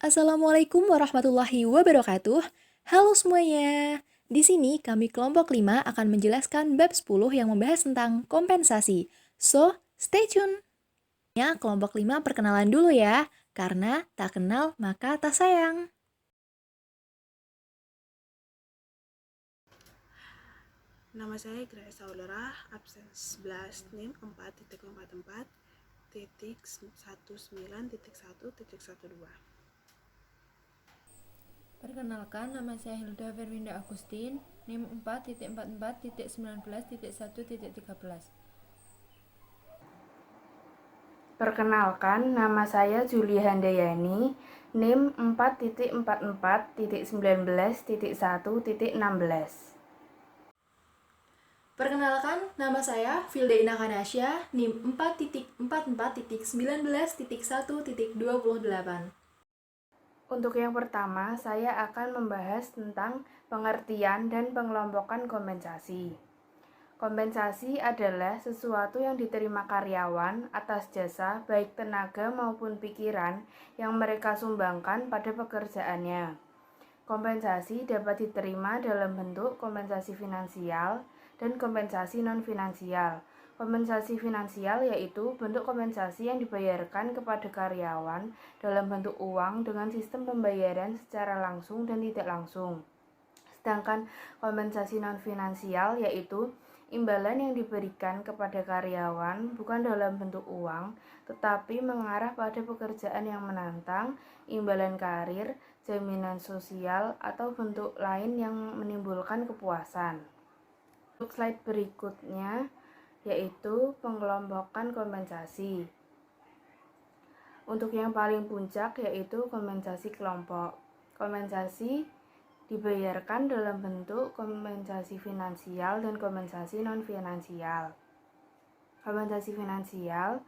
Assalamualaikum warahmatullahi wabarakatuh. Halo semuanya. Di sini kami kelompok 5 akan menjelaskan bab 10 yang membahas tentang kompensasi. So, stay tune. Ya, kelompok 5 perkenalan dulu ya, karena tak kenal maka tak sayang. Nama saya Grace Saudara, absen 11, NIM 4.44.19.1.12. Perkenalkan, nama saya Hilda Verwinda Agustin, NIM 4.44.19.1.13. Perkenalkan, nama saya Julia Handayani, NIM 4.44.19.1.16. Perkenalkan, nama saya Vilda Kanasya, NIM 4.44.19.1.28. Untuk yang pertama, saya akan membahas tentang pengertian dan pengelompokan kompensasi. Kompensasi adalah sesuatu yang diterima karyawan atas jasa baik tenaga maupun pikiran yang mereka sumbangkan pada pekerjaannya. Kompensasi dapat diterima dalam bentuk kompensasi finansial dan kompensasi non-finansial. Kompensasi finansial yaitu bentuk kompensasi yang dibayarkan kepada karyawan dalam bentuk uang dengan sistem pembayaran secara langsung dan tidak langsung. Sedangkan kompensasi non-finansial yaitu imbalan yang diberikan kepada karyawan bukan dalam bentuk uang, tetapi mengarah pada pekerjaan yang menantang, imbalan karir, jaminan sosial, atau bentuk lain yang menimbulkan kepuasan. Untuk slide berikutnya, yaitu pengelompokan kompensasi. Untuk yang paling puncak yaitu kompensasi kelompok. Kompensasi dibayarkan dalam bentuk kompensasi finansial dan kompensasi non-finansial. Kompensasi finansial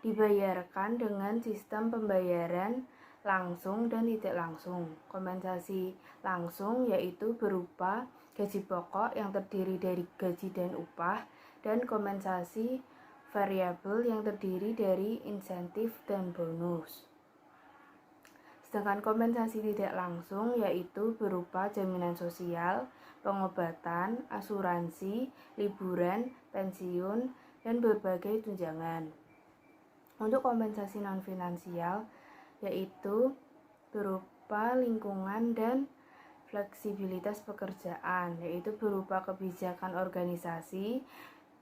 dibayarkan dengan sistem pembayaran langsung dan tidak langsung. Kompensasi langsung yaitu berupa gaji pokok yang terdiri dari gaji dan upah, dan kompensasi variabel yang terdiri dari insentif dan bonus. Sedangkan kompensasi tidak langsung yaitu berupa jaminan sosial, pengobatan, asuransi, liburan, pensiun, dan berbagai tunjangan. Untuk kompensasi non-finansial yaitu berupa lingkungan dan fleksibilitas pekerjaan, yaitu berupa kebijakan organisasi,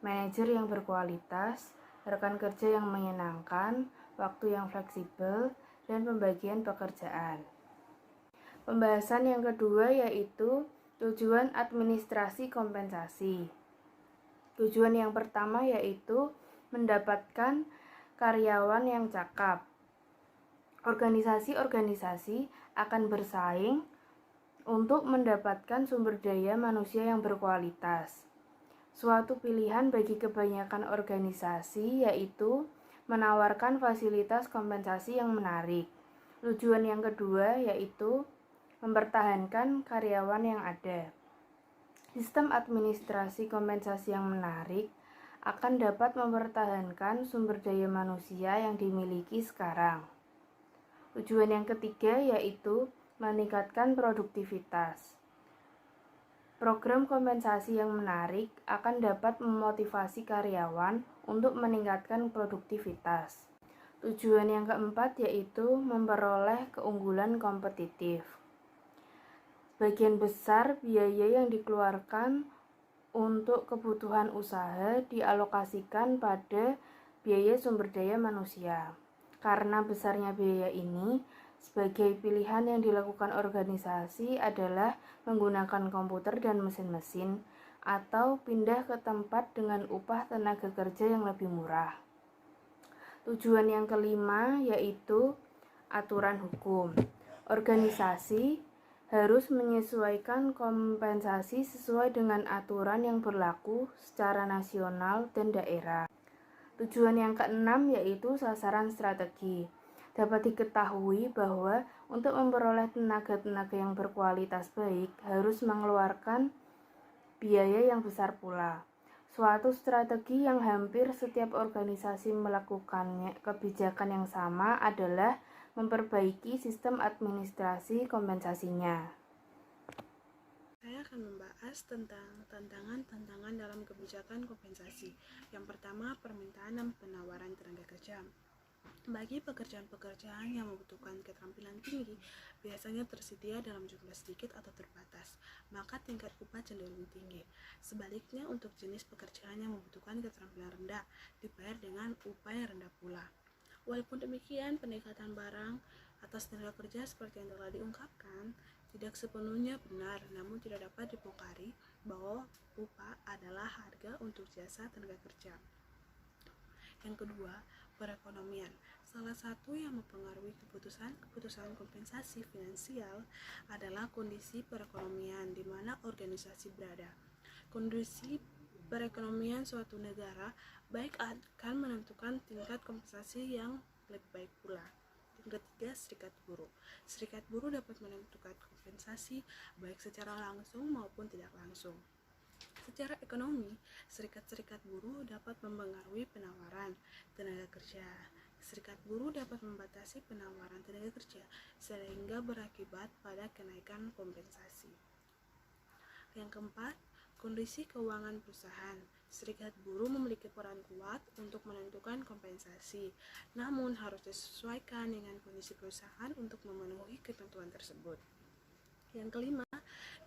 manajer yang berkualitas, rekan kerja yang menyenangkan, waktu yang fleksibel, dan pembagian pekerjaan. Pembahasan yang kedua yaitu tujuan administrasi kompensasi. Tujuan yang pertama yaitu mendapatkan karyawan yang cakap. Organisasi-organisasi akan bersaing untuk mendapatkan sumber daya manusia yang berkualitas. Suatu pilihan bagi kebanyakan organisasi yaitu menawarkan fasilitas kompensasi yang menarik. Tujuan yang kedua yaitu mempertahankan karyawan yang ada. Sistem administrasi kompensasi yang menarik akan dapat mempertahankan sumber daya manusia yang dimiliki sekarang. Tujuan yang ketiga yaitu meningkatkan produktivitas. Program kompensasi yang menarik akan dapat memotivasi karyawan untuk meningkatkan produktivitas. Tujuan yang keempat yaitu memperoleh keunggulan kompetitif. Sebagian besar biaya yang dikeluarkan untuk kebutuhan usaha dialokasikan pada biaya sumber daya manusia. Karena besarnya biaya ini, sebagai pilihan yang dilakukan organisasi adalah menggunakan komputer dan mesin-mesin atau pindah ke tempat dengan upah tenaga kerja yang lebih murah. Tujuan yang kelima yaitu aturan hukum. Organisasi harus menyesuaikan kompensasi sesuai dengan aturan yang berlaku secara nasional dan daerah. Tujuan yang keenam yaitu sasaran strategi. Dapat diketahui bahwa untuk memperoleh tenaga-tenaga yang berkualitas baik harus mengeluarkan biaya yang besar pula. Suatu strategi yang hampir setiap organisasi melakukannya kebijakan yang sama adalah memperbaiki sistem administrasi kompensasinya. Saya akan membahas tentang tantangan-tantangan dalam kebijakan kompensasi. Yang pertama, permintaan dan penawaran tenaga kerja. Bagi pekerjaan-pekerjaan yang membutuhkan keterampilan tinggi, biasanya tersedia dalam jumlah sedikit atau terbatas, maka tingkat upah cenderung tinggi. Sebaliknya, untuk jenis pekerjaan yang membutuhkan keterampilan rendah, dibayar dengan upah yang rendah pula. Walaupun demikian, peningkatan barang atas tenaga kerja seperti yang telah diungkapkan tidak sepenuhnya benar, namun tidak dapat dipungkari bahwa upah adalah harga untuk jasa tenaga kerja. Yang kedua, perekonomian. Salah satu yang mempengaruhi keputusan kompensasi finansial adalah kondisi perekonomian di mana organisasi berada. Kondisi perekonomian suatu negara baik akan menentukan tingkat kompensasi yang lebih baik pula. Yang ketiga, serikat buruh. Serikat buruh dapat menentukan kompensasi baik secara langsung maupun tidak langsung. Secara ekonomi, serikat-serikat buruh dapat mempengaruhi penawaran tenaga kerja. Serikat buruh dapat membatasi penawaran tenaga kerja sehingga berakibat pada kenaikan kompensasi. Yang keempat, kondisi keuangan perusahaan. Serikat buruh memiliki peran kuat untuk menentukan kompensasi, namun harus disesuaikan dengan kondisi perusahaan untuk memenuhi ketentuan tersebut. Yang kelima,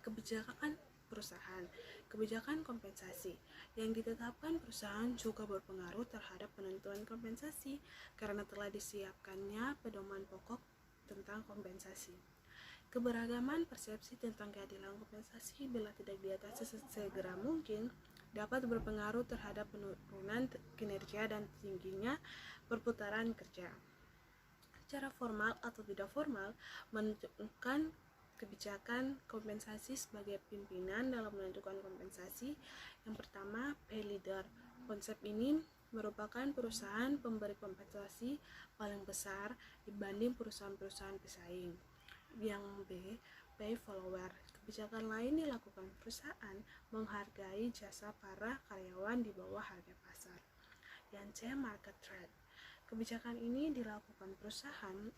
kebijakan perusahaan. Kebijakan kompensasi yang ditetapkan perusahaan juga berpengaruh terhadap penentuan kompensasi karena telah disiapkannya pedoman pokok tentang kompensasi. Keberagaman persepsi tentang keadilan kompensasi bila tidak diatasi segera mungkin dapat berpengaruh terhadap penurunan kinerja dan tingginya perputaran kerja. Secara formal atau tidak formal, menentukan kebijakan kompensasi sebagai pimpinan dalam menentukan kompensasi. Yang pertama, pay leader. Konsep ini merupakan perusahaan pemberi kompensasi paling besar dibanding perusahaan-perusahaan pesaing. Yang B, pay follower. Kebijakan lain dilakukan perusahaan menghargai jasa para karyawan di bawah harga pasar. Yang C, market trade. Kebijakan ini dilakukan perusahaan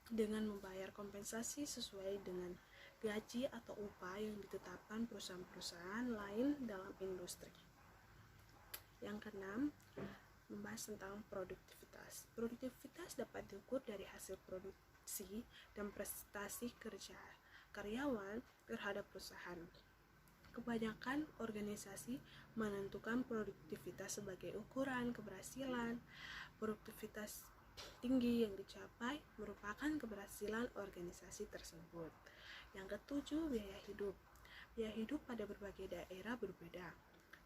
dengan membayar kompensasi sesuai dengan gaji atau upah yang ditetapkan perusahaan-perusahaan lain dalam industri. Yang keenam, membahas tentang produktivitas. Produktivitas dapat diukur dari hasil produksi dan prestasi kerja karyawan terhadap perusahaan. Kebanyakan organisasi menentukan produktivitas sebagai ukuran keberhasilan. Produktivitas tinggi yang dicapai merupakan keberhasilan organisasi tersebut. Yang ketujuh, biaya hidup. Biaya hidup pada berbagai daerah berbeda,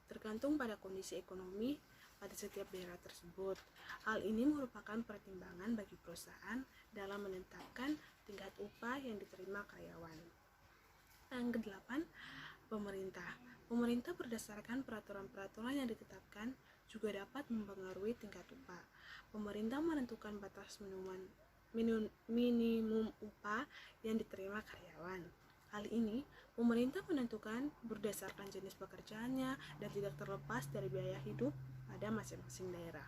tergantung pada kondisi ekonomi pada setiap daerah tersebut. Hal ini merupakan pertimbangan bagi perusahaan dalam menetapkan tingkat upah yang diterima karyawan. Yang kedelapan, pemerintah. Pemerintah berdasarkan peraturan-peraturan yang ditetapkan juga dapat mempengaruhi tingkat upah. Pemerintah menentukan batas minimum upah yang diterima karyawan. Hal ini, pemerintah menentukan berdasarkan jenis pekerjaannya dan tidak terlepas dari biaya hidup pada masing-masing daerah.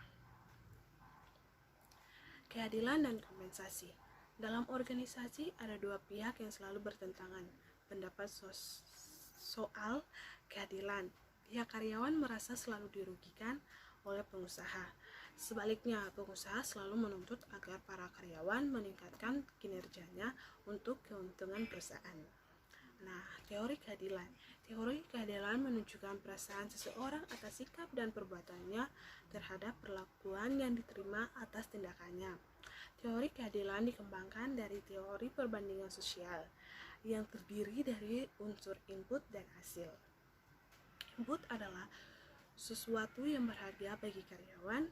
Keadilan dan kompensasi. Dalam organisasi ada dua pihak yang selalu bertentangan pendapat soal keadilan. Pihak karyawan merasa selalu dirugikan oleh pengusaha. Sebaliknya, pengusaha selalu menuntut agar para karyawan meningkatkan kinerjanya untuk keuntungan perusahaan. Nah, teori keadilan. Teori keadilan menunjukkan perasaan seseorang atas sikap dan perbuatannya terhadap perlakuan yang diterima atas tindakannya. Teori keadilan dikembangkan dari teori perbandingan sosial yang terdiri dari unsur input dan hasil. Input adalah sesuatu yang berharga bagi karyawan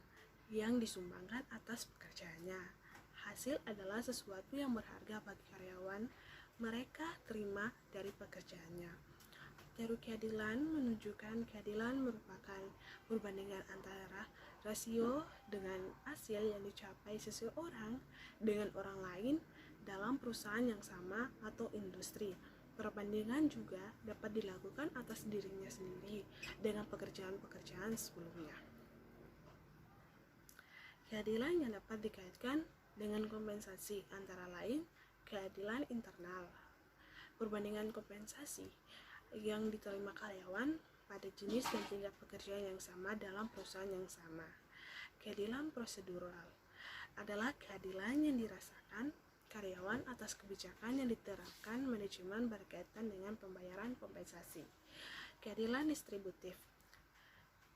yang disumbangkan atas pekerjaannya. Hasil adalah sesuatu yang berharga bagi karyawan mereka terima dari pekerjaannya. Teori keadilan menunjukkan keadilan merupakan perbandingan antara rasio dengan hasil yang dicapai seseorang dengan orang lain dalam perusahaan yang sama atau industri. Perbandingan juga dapat dilakukan atas dirinya sendiri dengan pekerjaan-pekerjaan sebelumnya. Keadilan yang dapat dikaitkan dengan kompensasi, antara lain keadilan internal, perbandingan kompensasi yang diterima karyawan pada jenis dan tingkat pekerjaan yang sama dalam perusahaan yang sama. Keadilan prosedural adalah keadilan yang dirasakan karyawan atas kebijakan yang diterapkan manajemen berkaitan dengan pembayaran kompensasi. Keadilan distributif,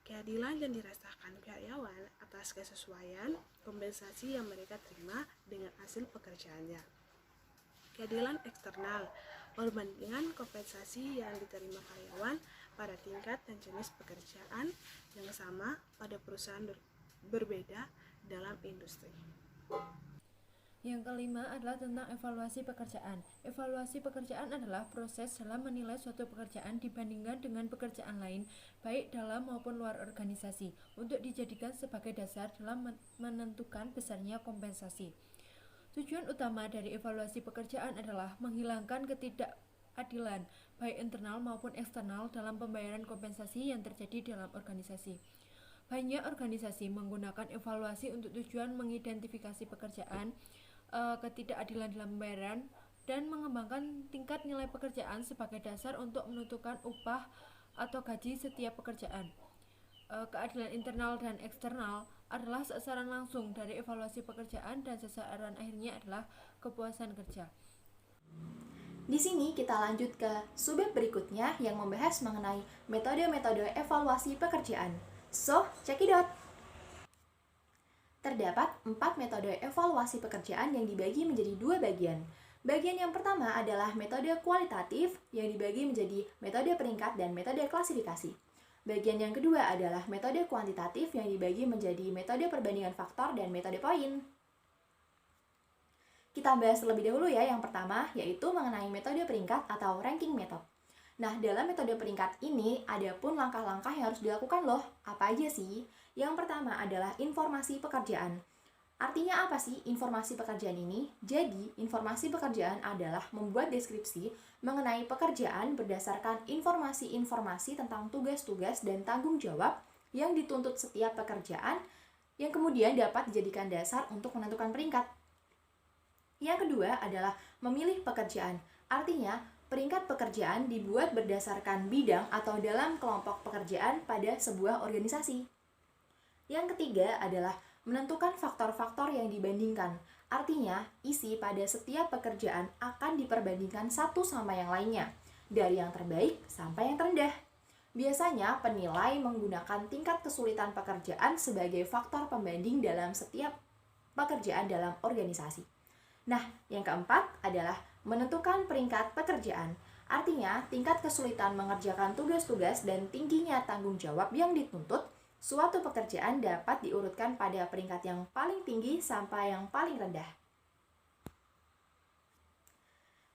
keadilan yang dirasakan karyawan atas kesesuaian kompensasi yang mereka terima dengan hasil pekerjaannya. Keadilan eksternal, perbandingan kompensasi yang diterima karyawan pada tingkat dan jenis pekerjaan yang sama pada perusahaan berbeda dalam industri. Yang kelima adalah tentang evaluasi pekerjaan. Evaluasi pekerjaan adalah proses dalam menilai suatu pekerjaan dibandingkan dengan pekerjaan lain, baik dalam maupun luar organisasi, untuk dijadikan sebagai dasar dalam menentukan besarnya kompensasi. Tujuan utama dari evaluasi pekerjaan adalah menghilangkan ketidakadilan, baik internal maupun eksternal dalam pembayaran kompensasi yang terjadi dalam organisasi. Banyak organisasi menggunakan evaluasi untuk tujuan mengidentifikasi pekerjaan, ketidakadilan dalam pembayaran, dan mengembangkan tingkat nilai pekerjaan sebagai dasar untuk menentukan upah atau gaji setiap pekerjaan. Keadilan internal dan eksternal adalah sasaran langsung dari evaluasi pekerjaan, dan sasaran akhirnya adalah kepuasan kerja. Di sini kita lanjut ke subbab berikutnya yang membahas mengenai metode-metode evaluasi pekerjaan. So, check it out! Terdapat 4 metode evaluasi pekerjaan yang dibagi menjadi 2 bagian. Bagian yang pertama adalah metode kualitatif yang dibagi menjadi metode peringkat dan metode klasifikasi. Bagian yang kedua adalah metode kuantitatif yang dibagi menjadi metode perbandingan faktor dan metode poin. Kita bahas terlebih dahulu ya yang pertama, yaitu mengenai metode peringkat atau ranking method. Nah, dalam metode peringkat ini ada pun langkah-langkah yang harus dilakukan loh. Apa aja sih? Yang pertama adalah informasi pekerjaan. Artinya apa sih informasi pekerjaan ini? Jadi, informasi pekerjaan adalah membuat deskripsi mengenai pekerjaan berdasarkan informasi-informasi tentang tugas-tugas dan tanggung jawab yang dituntut setiap pekerjaan yang kemudian dapat dijadikan dasar untuk menentukan peringkat. Yang kedua adalah memilih pekerjaan. Artinya, peringkat pekerjaan dibuat berdasarkan bidang atau dalam kelompok pekerjaan pada sebuah organisasi. Yang ketiga adalah menentukan faktor-faktor yang dibandingkan. Artinya, isi pada setiap pekerjaan akan diperbandingkan satu sama yang lainnya, dari yang terbaik sampai yang terendah. Biasanya, penilai menggunakan tingkat kesulitan pekerjaan sebagai faktor pembanding dalam setiap pekerjaan dalam organisasi. Nah, yang keempat adalah menentukan peringkat pekerjaan. Artinya, tingkat kesulitan mengerjakan tugas-tugas dan tingginya tanggung jawab yang dituntut, suatu pekerjaan dapat diurutkan pada peringkat yang paling tinggi sampai yang paling rendah.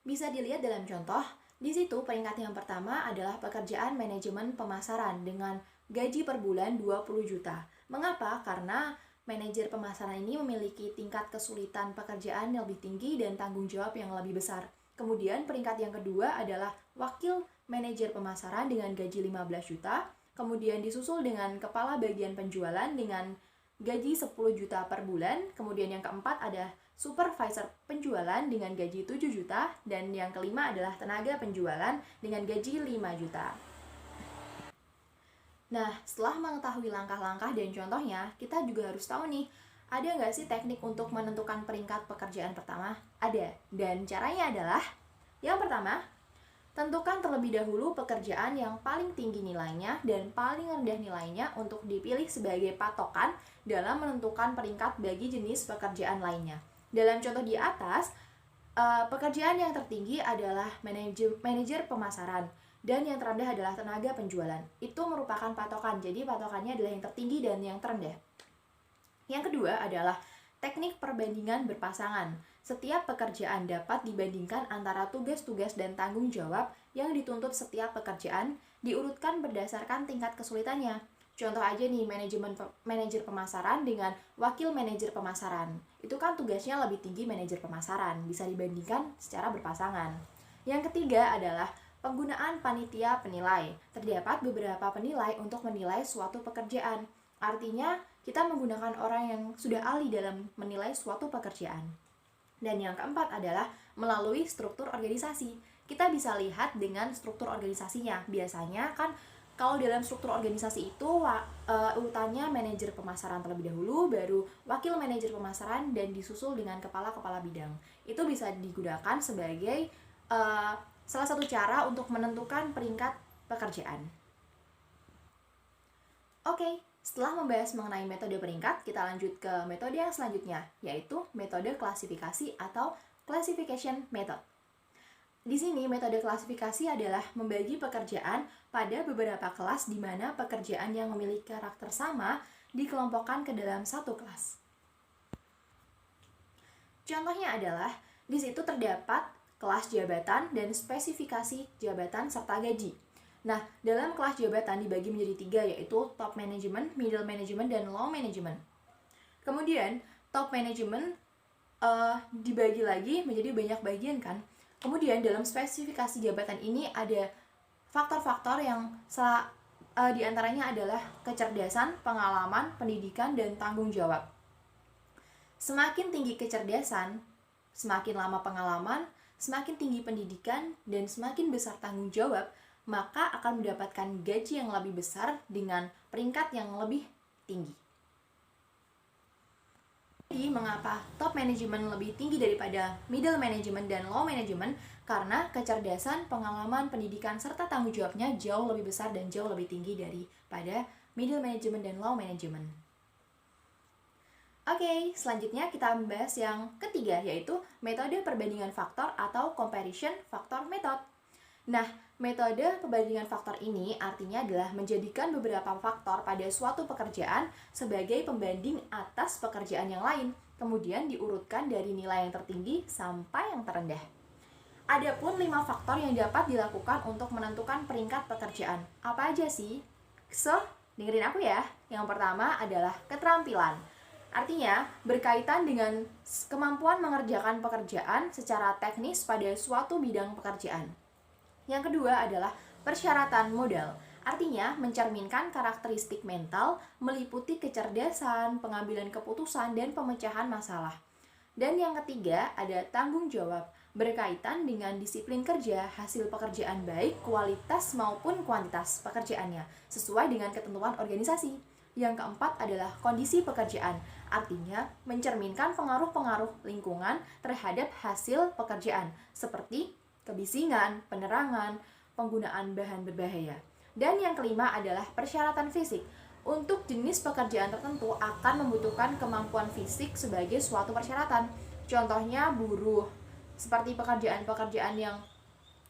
Bisa dilihat dalam contoh, di situ peringkat yang pertama adalah pekerjaan manajemen pemasaran dengan gaji per bulan 20 juta. Mengapa? Karena manajer pemasaran ini memiliki tingkat kesulitan pekerjaan yang lebih tinggi dan tanggung jawab yang lebih besar. Kemudian peringkat yang kedua adalah wakil manajer pemasaran dengan gaji 15 juta. Kemudian disusul dengan kepala bagian penjualan dengan gaji 10 juta per bulan. Kemudian yang keempat ada supervisor penjualan dengan gaji 7 juta. Dan yang kelima adalah tenaga penjualan dengan gaji 5 juta. Nah, setelah mengetahui langkah-langkah dan contohnya, kita juga harus tahu nih, ada nggak sih teknik untuk menentukan peringkat pekerjaan pertama? Ada, dan caranya adalah, yang pertama, tentukan terlebih dahulu pekerjaan yang paling tinggi nilainya dan paling rendah nilainya untuk dipilih sebagai patokan dalam menentukan peringkat bagi jenis pekerjaan lainnya. Dalam contoh di atas, pekerjaan yang tertinggi adalah manajer pemasaran dan yang terendah adalah tenaga penjualan. Itu merupakan patokan, jadi patokannya adalah yang tertinggi dan yang terendah. Yang kedua adalah teknik perbandingan berpasangan. Setiap pekerjaan dapat dibandingkan antara tugas-tugas dan tanggung jawab yang dituntut setiap pekerjaan, diurutkan berdasarkan tingkat kesulitannya. Contoh aja nih, manajer pemasaran dengan wakil manajer pemasaran. Itu kan tugasnya lebih tinggi manajer pemasaran, bisa dibandingkan secara berpasangan. Yang ketiga adalah penggunaan panitia penilai. Terdapat beberapa penilai untuk menilai suatu pekerjaan. Artinya, kita menggunakan orang yang sudah ahli dalam menilai suatu pekerjaan. Dan yang keempat adalah melalui struktur organisasi. Kita bisa lihat dengan struktur organisasinya. Biasanya kan kalau dalam struktur organisasi itu urutannya manajer pemasaran terlebih dahulu, baru wakil manajer pemasaran, dan disusul dengan kepala-kepala bidang. Itu bisa digunakan sebagai salah satu cara untuk menentukan peringkat pekerjaan. Oke, setelah membahas mengenai metode peringkat, kita lanjut ke metode yang selanjutnya, yaitu metode klasifikasi atau classification method. Di sini metode klasifikasi adalah membagi pekerjaan pada beberapa kelas di mana pekerjaan yang memiliki karakter sama dikelompokkan ke dalam satu kelas. Contohnya adalah di situ terdapat kelas jabatan dan spesifikasi jabatan serta gaji. Nah, dalam kelas jabatan dibagi menjadi 3, yaitu top management, middle management, dan low management. Kemudian top management dibagi lagi menjadi banyak bagian kan. Kemudian dalam spesifikasi jabatan ini ada faktor-faktor yang diantaranya adalah kecerdasan, pengalaman, pendidikan, dan tanggung jawab. Semakin tinggi kecerdasan, semakin lama pengalaman, semakin tinggi pendidikan, dan semakin besar tanggung jawab, maka akan mendapatkan gaji yang lebih besar dengan peringkat yang lebih tinggi. Jadi, mengapa top management lebih tinggi daripada middle management dan low management? Karena kecerdasan, pengalaman, pendidikan, serta tanggung jawabnya jauh lebih besar dan jauh lebih tinggi daripada middle management dan low management. Oke, selanjutnya kita membahas yang ketiga, yaitu metode perbandingan faktor atau comparison factor method. Nah, metode perbandingan faktor ini artinya adalah menjadikan beberapa faktor pada suatu pekerjaan sebagai pembanding atas pekerjaan yang lain, kemudian diurutkan dari nilai yang tertinggi sampai yang terendah. Adapun 5 faktor yang dapat dilakukan untuk menentukan peringkat pekerjaan. Apa aja sih? So, dengerin aku ya. Yang pertama adalah keterampilan. Artinya, berkaitan dengan kemampuan mengerjakan pekerjaan secara teknis pada suatu bidang pekerjaan. Yang kedua adalah persyaratan modal, artinya mencerminkan karakteristik mental, meliputi kecerdasan, pengambilan keputusan, dan pemecahan masalah. Dan yang ketiga ada tanggung jawab, berkaitan dengan disiplin kerja, hasil pekerjaan baik, kualitas maupun kuantitas pekerjaannya, sesuai dengan ketentuan organisasi. Yang keempat adalah kondisi pekerjaan, artinya mencerminkan pengaruh-pengaruh lingkungan terhadap hasil pekerjaan, seperti kebisingan, penerangan, penggunaan bahan berbahaya. Dan yang kelima adalah persyaratan fisik. Untuk jenis pekerjaan tertentu akan membutuhkan kemampuan fisik sebagai suatu persyaratan. Contohnya buruh. Seperti pekerjaan-pekerjaan yang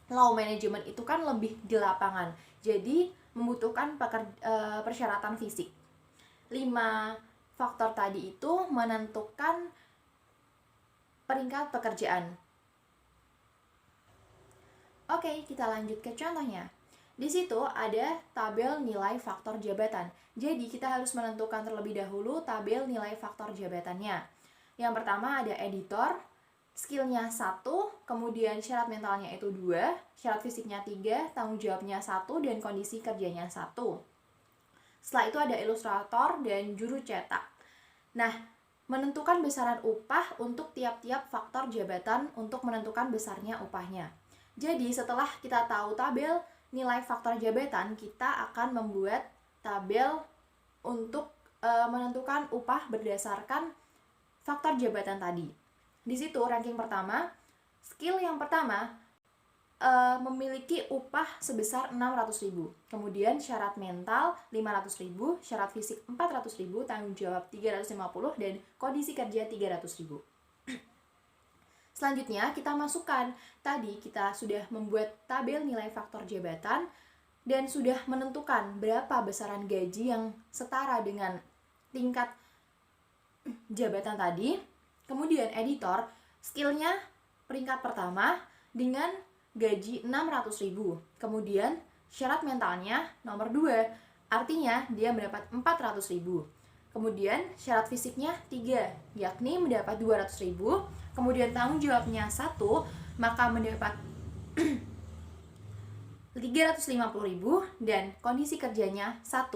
low management itu kan lebih di lapangan. Jadi membutuhkan persyaratan fisik. 5 faktor tadi itu menentukan peringkat pekerjaan. Oke, kita lanjut ke contohnya. Di situ ada tabel nilai faktor jabatan. Jadi, kita harus menentukan terlebih dahulu tabel nilai faktor jabatannya. Yang pertama ada editor, skillnya 1, kemudian syarat mentalnya itu 2, syarat fisiknya 3, tanggung jawabnya 1, dan kondisi kerjanya 1. Setelah itu ada ilustrator dan juru cetak. Nah, menentukan besaran upah untuk tiap-tiap faktor jabatan untuk menentukan besarnya upahnya. Jadi, setelah kita tahu tabel nilai faktor jabatan, kita akan membuat tabel untuk menentukan upah berdasarkan faktor jabatan tadi. Di situ ranking pertama, skill yang pertama memiliki upah sebesar 600.000. Kemudian syarat mental 500.000, syarat fisik 400.000, tanggung jawab 350, dan kondisi kerja 300.000. Selanjutnya kita masukkan, tadi kita sudah membuat tabel nilai faktor jabatan dan sudah menentukan berapa besaran gaji yang setara dengan tingkat jabatan tadi. Kemudian editor, skillnya peringkat pertama dengan gaji 600.000. Kemudian syarat mentalnya nomor 2, artinya dia mendapat 400.000. Kemudian syarat fisiknya 3, yakni mendapat 200.000. Kemudian tanggung jawabnya 1, maka mendapat 350.000, dan kondisi kerjanya 1,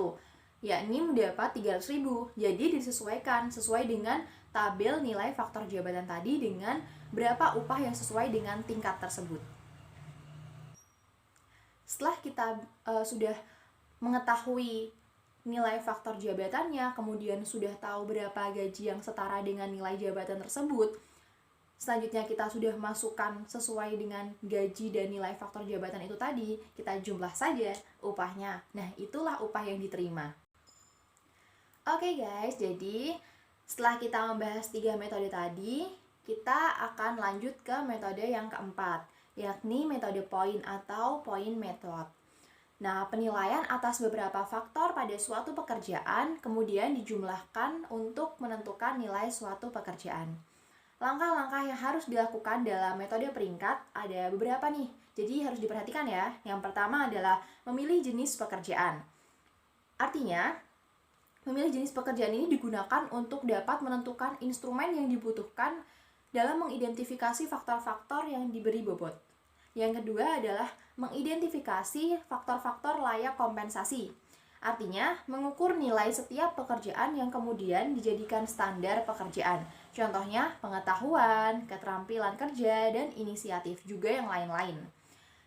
yakni mendapat 300.000. Jadi disesuaikan sesuai dengan tabel nilai faktor jabatan tadi dengan berapa upah yang sesuai dengan tingkat tersebut. Setelah kita sudah mengetahui nilai faktor jabatannya, kemudian sudah tahu berapa gaji yang setara dengan nilai jabatan tersebut, selanjutnya kita sudah masukkan sesuai dengan gaji dan nilai faktor jabatan itu tadi, kita jumlah saja upahnya. Nah, itulah upah yang diterima. Oke guys, jadi setelah kita membahas 3 metode tadi, kita akan lanjut ke metode yang keempat, yakni metode point atau point method. Nah, penilaian atas beberapa faktor pada suatu pekerjaan kemudian dijumlahkan untuk menentukan nilai suatu pekerjaan. Langkah-langkah yang harus dilakukan dalam metode peringkat ada beberapa nih, jadi harus diperhatikan ya. Yang pertama adalah memilih jenis pekerjaan. Artinya, memilih jenis pekerjaan ini digunakan untuk dapat menentukan instrumen yang dibutuhkan dalam mengidentifikasi faktor-faktor yang diberi bobot. Yang kedua adalah mengidentifikasi faktor-faktor layak kompensasi. Artinya, mengukur nilai setiap pekerjaan yang kemudian dijadikan standar pekerjaan. Contohnya, pengetahuan, keterampilan kerja, dan inisiatif, juga yang lain-lain.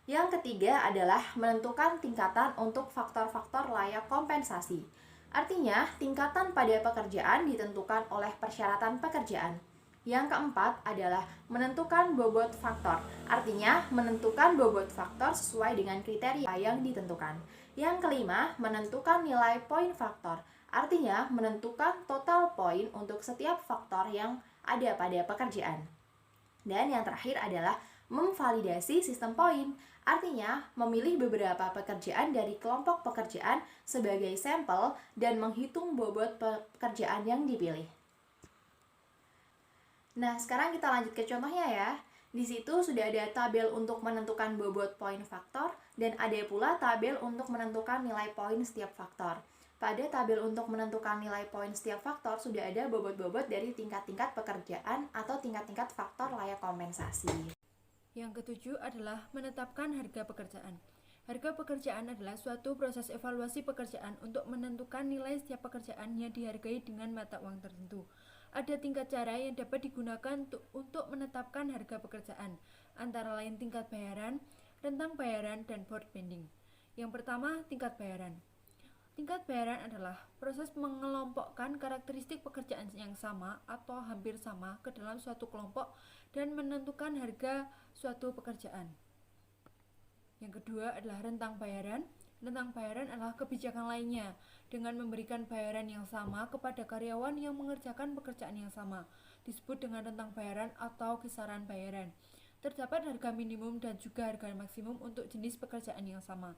Yang ketiga adalah menentukan tingkatan untuk faktor-faktor layak kompensasi. Artinya, tingkatan pada pekerjaan ditentukan oleh persyaratan pekerjaan. Yang keempat adalah menentukan bobot faktor. Artinya, menentukan bobot faktor sesuai dengan kriteria yang ditentukan. Yang kelima, menentukan nilai poin faktor. Artinya, menentukan total poin untuk setiap faktor yang ada pada pekerjaan. Dan yang terakhir adalah memvalidasi sistem poin. Artinya, memilih beberapa pekerjaan dari kelompok pekerjaan sebagai sampel dan menghitung bobot pekerjaan yang dipilih. Nah, sekarang kita lanjut ke contohnya ya. Di situ sudah ada tabel untuk menentukan bobot poin faktor dan ada pula tabel untuk menentukan nilai poin setiap faktor. Pada tabel untuk menentukan nilai poin setiap faktor sudah ada bobot-bobot dari tingkat-tingkat pekerjaan atau tingkat-tingkat faktor layak kompensasi. Yang ketujuh adalah menetapkan harga pekerjaan. Harga pekerjaan adalah suatu proses evaluasi pekerjaan untuk menentukan nilai setiap pekerjaan yang dihargai dengan mata uang tertentu. Ada tingkat cara yang dapat digunakan untuk menetapkan harga pekerjaan, antara lain tingkat bayaran, rentang bayaran, dan board banding. Yang pertama, tingkat bayaran. Tingkat bayaran adalah proses mengelompokkan karakteristik pekerjaan yang sama atau hampir sama ke dalam suatu kelompok dan menentukan harga suatu pekerjaan. Yang kedua adalah rentang bayaran. Rentang bayaran adalah kebijakan lainnya dengan memberikan bayaran yang sama kepada karyawan yang mengerjakan pekerjaan yang sama. Disebut dengan rentang bayaran atau kisaran bayaran. Terdapat harga minimum dan juga harga maksimum untuk jenis pekerjaan yang sama.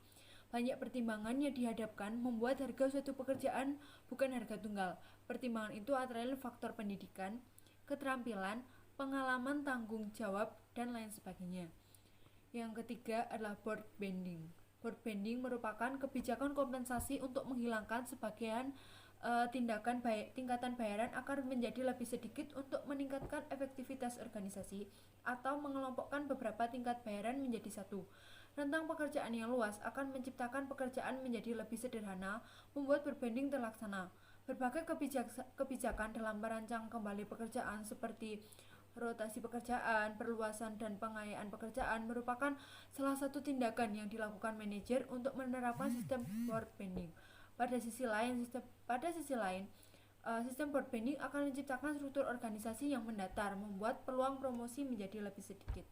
Banyak pertimbangan yang dihadapkan membuat harga suatu pekerjaan bukan harga tunggal. Pertimbangan itu antara lain faktor pendidikan, keterampilan, pengalaman, tanggung jawab, dan lain sebagainya. Yang ketiga adalah board banding. Board banding merupakan kebijakan kompensasi untuk menghilangkan sebagian tingkatan bayaran agar menjadi lebih sedikit untuk meningkatkan efektivitas organisasi atau mengelompokkan beberapa tingkat bayaran menjadi satu. Rentang pekerjaan yang luas akan menciptakan pekerjaan menjadi lebih sederhana, membuat berbanding terlaksana. Berbagai kebijakan dalam merancang kembali pekerjaan seperti rotasi pekerjaan, perluasan dan pengayaan pekerjaan merupakan salah satu tindakan yang dilakukan manajer untuk menerapkan sistem board banding. Pada sisi lain, sistem board banding akan menciptakan struktur organisasi yang mendatar, membuat peluang promosi menjadi lebih sedikit.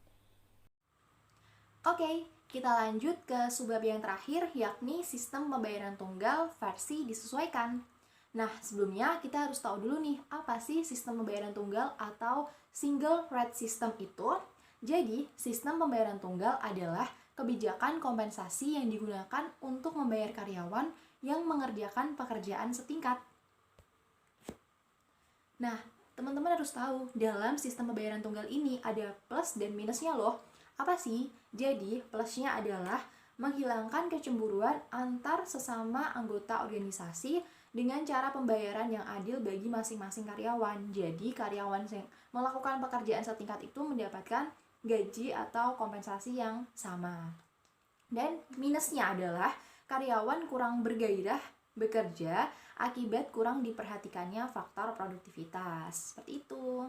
Oke, kita lanjut ke subbab yang terakhir, yakni sistem pembayaran tunggal versi disesuaikan. Nah, sebelumnya kita harus tahu dulu nih, apa sih sistem pembayaran tunggal atau single rate system itu? Jadi, sistem pembayaran tunggal adalah kebijakan kompensasi yang digunakan untuk membayar karyawan yang mengerjakan pekerjaan setingkat. Nah, teman-teman harus tahu, dalam sistem pembayaran tunggal ini ada plus dan minusnya loh. Apa sih? Jadi, plusnya adalah menghilangkan kecemburuan antar sesama anggota organisasi dengan cara pembayaran yang adil bagi masing-masing karyawan. Jadi, karyawan yang melakukan pekerjaan setingkat itu mendapatkan gaji atau kompensasi yang sama. Dan minusnya adalah karyawan kurang bergairah bekerja akibat kurang diperhatikannya faktor produktivitas. Seperti itu.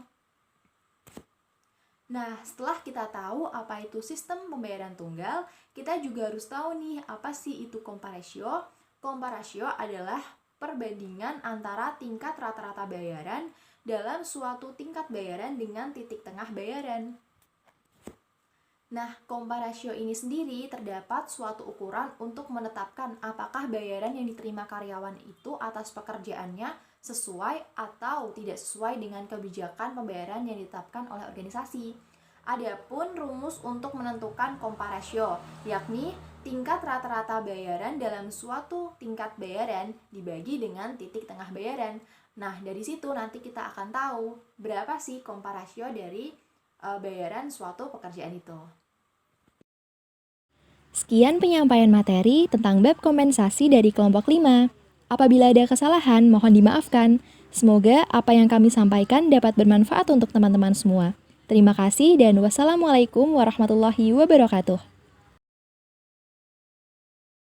Nah, setelah kita tahu apa itu sistem pembayaran tunggal, kita juga harus tahu nih apa sih itu komparatio. Komparatio adalah perbandingan antara tingkat rata-rata bayaran dalam suatu tingkat bayaran dengan titik tengah bayaran. Nah, komparatio ini sendiri terdapat suatu ukuran untuk menetapkan apakah bayaran yang diterima karyawan itu atas pekerjaannya sesuai atau tidak sesuai dengan kebijakan pembayaran yang ditetapkan oleh organisasi. Adapun rumus untuk menentukan komparatio, yakni tingkat rata-rata bayaran dalam suatu tingkat bayaran dibagi dengan titik tengah bayaran. Nah, dari situ nanti kita akan tahu berapa sih komparatio dari bayaran suatu pekerjaan itu. Sekian penyampaian materi tentang bab kompensasi dari kelompok 5. Apabila ada kesalahan, mohon dimaafkan. Semoga apa yang kami sampaikan dapat bermanfaat untuk teman-teman semua. Terima kasih dan wassalamualaikum warahmatullahi wabarakatuh.